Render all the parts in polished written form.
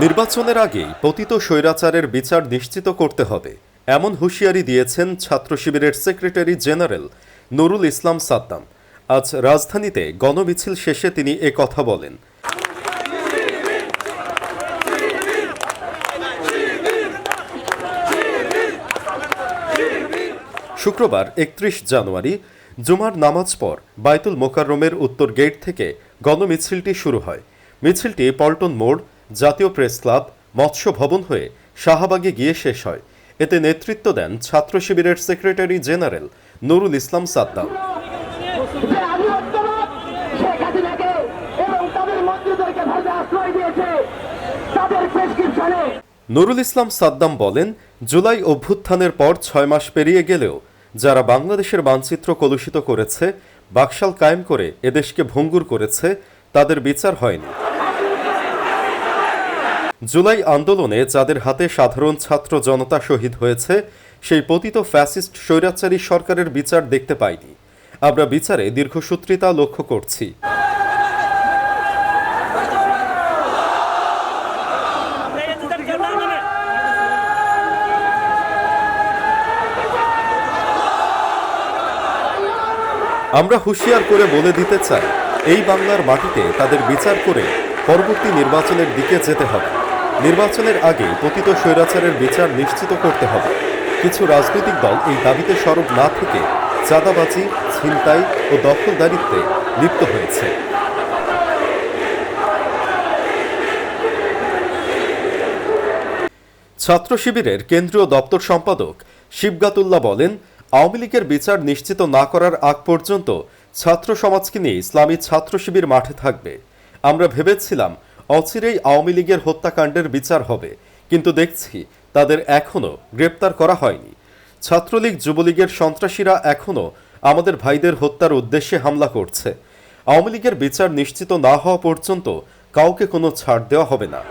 নির্বাচনের আগেই পতিত স্বৈরাচারের বিচার নিশ্চিত করতে হবে এমন হুঁশিয়ারি দিয়েছেন ছাত্র শিবিরের সেক্রেটারি জেনারেল নুরুল ইসলাম সাদ্দাম। আজ রাজধানীতে গণমিছিল শেষে তিনি কথা বলেন। শুক্রবার ৩১ জানুয়ারি জুমার নামাজ পর বায়তুল মোকাররমের উত্তর গেট থেকে গণমিছিলটি শুরু হয়। মিছিলটি পল্টন মোড়, জাতীয় প্রেস ক্লাব, মৎস্য ভবন হয়ে শাহবাগে গিয়ে শেষ হয়। এতে নেতৃত্ব দেন ছাত্র শিবিরের সেক্রেটারি জেনারেল নুরুল ইসলাম সাদ্দাম। নুরুল ইসলাম সাদ্দাম বলেন, জুলাই অভ্যুত্থানের পর ৬ মাস পেরিয়ে গেলেও যারা বাংলাদেশের মানচিত্র কলুষিত করেছে, বাকশাল কায়েম করে এদেশকে ভঙ্গুর করেছে, তাদের বিচার হয়নি। জুলাই আন্দোলনে যাদের হাতে সাধারণ ছাত্র জনতা শহীদ হয়েছে, সেই পতিত ফ্যাসিস্ট স্বৈরাচারী সরকারের বিচার দেখতে পাইনি। আমরা বিচারে দীর্ঘসূত্রিতা লক্ষ্য করছি। আমরা হুঁশিয়ার করে বলে দিতে চাই, এই বাংলার মাটিতে তাদের বিচার করে পরবর্তী নির্বাচনের দিকে যেতে হবে। নির্বাচনের আগে পতিত স্বৈরাচারের বিচার নিশ্চিত করতে হবে। কিছু রাজনৈতিক দল এই দাবিতে সরব না থেকে চাঁদাবাজি, ছিনতাই ও দখলদারিত্বে লিপ্ত হয়েছে। ছাত্র শিবিরের কেন্দ্রীয় দপ্তর সম্পাদক শিবগাতুল্লাহ বলেন, আওয়ামী লীগের বিচার নিশ্চিত না করার আগ পর্যন্ত ছাত্র সমাজকে নিয়ে ইসলামী ছাত্র শিবির মাঠে থাকবে। আমরা ভেবেছিলাম অচিরেই আওয়ামী লীগের হত্যাকাণ্ডের বিচার হবে, কিন্তু দেখছি তাদের এখনও গ্রেপ্তার করা হয়নি। ছাত্রলীগ, যুবলীগের সন্ত্রাসীরা এখনও আমাদের ভাইদের হত্যার উদ্দেশ্যে হামলা করছে। আওয়ামী লীগের বিচার নিশ্চিত না হওয়া পর্যন্ত কাউকে কোনো ছাড় দেওয়া হবে না।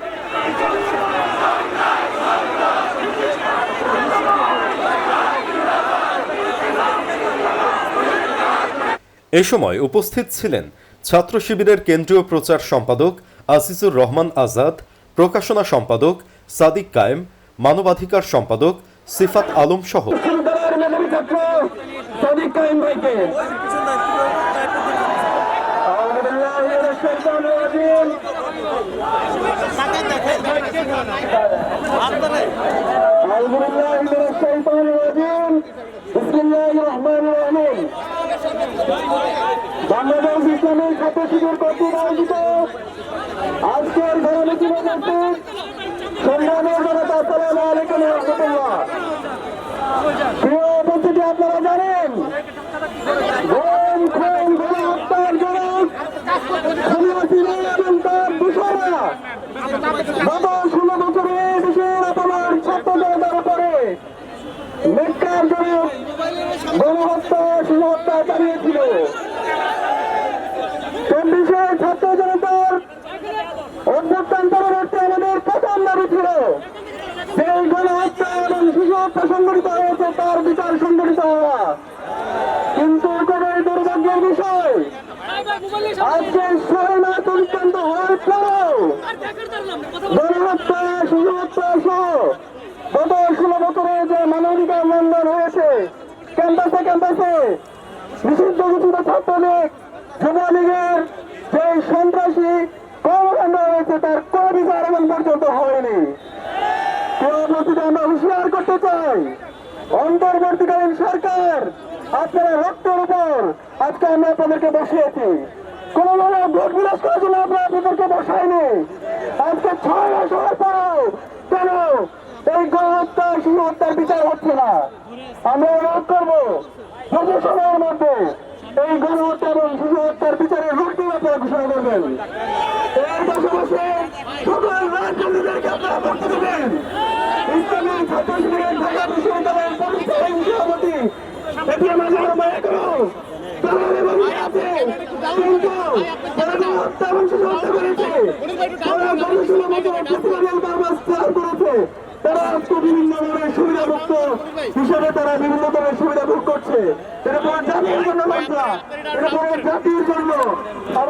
এ সময় উপস্থিত ছিলেন ছাত্র শিবিরের কেন্দ্রীয় প্রচার সম্পাদক আজিজুর রহমান আজাদ, প্রকাশনা সম্পাদক সাদিক কায়েম, মানবাধিকার সম্পাদক সিফাত আলম সহ বাংলাদেশ ইসলামী ছাত্র শিবির কর্তৃক আয়োজিত আজকের গণমিছিল কর্তৃক সংগ্রামের জনতা আসসালামু আলাইকুম ওয়া রাহমাতুল্লাহ। প্রিয় উপস্থিতি, আপনারা জানেন গুম, খুন, গণহত্যার জনক খুনি এবং তার দোসররা গত ১৬ বছরে দেশের আপনার ছাত্র জনতার উপরে নেককার জনক গণহত্যা, শিশুহত্যা চালিয়েছিল। চব্বিশের ছাত্র জনতার অভ্যুত্থান পরবর্তী আমাদের প্রথম দাবি ছিল সেই গণহত্যা এবং শিশুহত্যা সংঘটিত হয়েছে তার বিচার সংঘটিত হওয়া। কিন্তু খুবই দুর্ভাগ্যের বিষয়, আজকে ৬ মাস অতিক্রান্ত হওয়ার পরেও গণহত্যা, শিশুহত্যা সহ গত ১৬ বছরে যে মানবাধিকার লঙ্ঘন হয়েছে, ক্যাম্পাসে ক্যাম্পাসে নিষিদ্ধ ঘোষিত ছাত্রলীগ, যুবলীগের যে সন্ত্রাসী কর্মকাণ্ড হয়েছে, তার কোন বিচার এখন পর্যন্ত হয়নি। পরবর্তীতে আমরা হুঁশিয়ার করতে চাই, অন্তর্বর্তীকালীন সরকার আপনারা রক্তের উপর আজকে আমরা আপনাদেরকে বসিয়েছি। কোন ধরনের ভোট বিলাস করার জন্য আমরা আপনাদেরকে বসাইনি। আজকে ৬ মাস হওয়ার পরেও কেন এই গণহত্যা, শিশু হত্যার বিচার হচ্ছে না? আমরা অনুরোধ করবো দ্রুত সময়ের মধ্যে এই গণহত্যা এবং শিশু হত্যার বিচারের রুটিন আপনারা ঘোষণা করবেন। এর পাশাপাশি সকল রাজনীতিদেরকে আপনারা বলতে দেবেন, ইসলামী ছাত্র শিবিরের ঢাকা বিশ্ববিদ্যালয়ের প্রতিষ্ঠাতা সভাপতি এটিএম আছে, কিন্তু তারা গণহত্যা এবং শিশু হত্যা করেছে, তারা গত ১৬ বছর করেছে, তারা আজকে বিভিন্ন ধরনের সুবিধাভুক্ত হিসেবে তারা বিভিন্ন ধরনের সুবিধা ভোগ করছে। এটা পুরো জাতির জন্য লজ্জা, এটা পুরো জাতির জন্য